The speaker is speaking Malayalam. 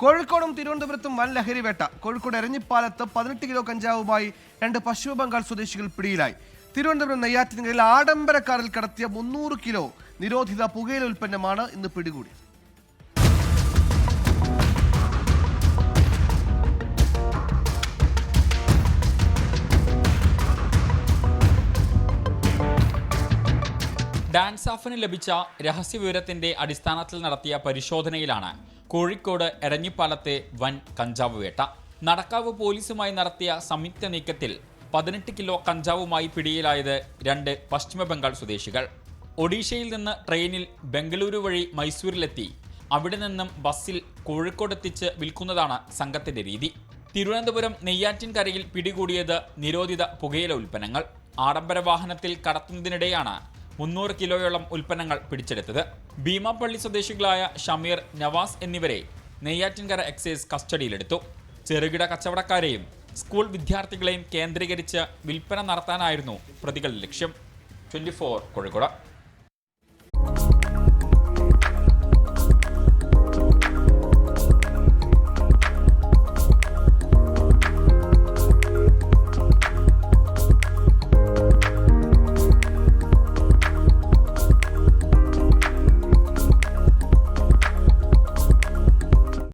കോഴിക്കോടും തിരുവനന്തപുരത്തും വൻ ലഹരിവേട്ട. കോഴിക്കോട് എരഞ്ഞിപ്പാലത്ത് 18 കിലോ കഞ്ചാവുമായി 2 പശ്ചിമ ബംഗാൾ സ്വദേശികൾ പിടിയിലായി. തിരുവനന്തപുരം നെയ്യാറ്റിൻകരയിൽ ആഡംബര കാറിൽ കടത്തിയ 300 കിലോ നിരോധിത പുകയില ഉൽപ്പന്നമാണ് ഇന്ന് പിടികൂടിയത്. ഡാൻസ് ഓഫിന് ലഭിച്ച രഹസ്യവിവരത്തിന്റെ അടിസ്ഥാനത്തിൽ നടത്തിയ പരിശോധനയിലാണ് കോഴിക്കോട് എരഞ്ഞിപ്പാലത്തെ വൻ കഞ്ചാവ് വേട്ട. നടക്കാവ് പോലീസുമായി നടത്തിയ സംയുക്ത നീക്കത്തിൽ 18 കിലോ കഞ്ചാവുമായി പിടിയിലായത് 2 പശ്ചിമ ബംഗാൾ സ്വദേശികൾ. ഒഡീഷയിൽ നിന്ന് ട്രെയിനിൽ ബംഗളൂരു വഴി മൈസൂരിലെത്തി അവിടെ നിന്നും ബസ്സിൽ കോഴിക്കോടെത്തിച്ച് വിൽക്കുന്നതാണ് സംഘത്തിന്റെ രീതി. തിരുവനന്തപുരം നെയ്യാറ്റിൻകരയിൽ പിടികൂടിയത് നിരോധിത പുകയില ഉൽപ്പന്നങ്ങൾ. ആഡംബര വാഹനത്തിൽ കടത്തുന്നതിനിടെയാണ് 300 കിലോയോളം ഉൽപ്പന്നങ്ങൾ പിടിച്ചെടുത്തത്. ഭീമാപ്പള്ളി സ്വദേശികളായ ഷമീർ, നവാസ് എന്നിവരെ നെയ്യാറ്റിൻകര എക്സൈസ് കസ്റ്റഡിയിലെടുത്തു. ചെറുകിട കച്ചവടക്കാരെയും സ്കൂൾ വിദ്യാർത്ഥികളെയും കേന്ദ്രീകരിച്ച് വിൽപ്പന നടത്താനായിരുന്നു പ്രതികളുടെ ലക്ഷ്യം. 24 കോഴിക്കോട്.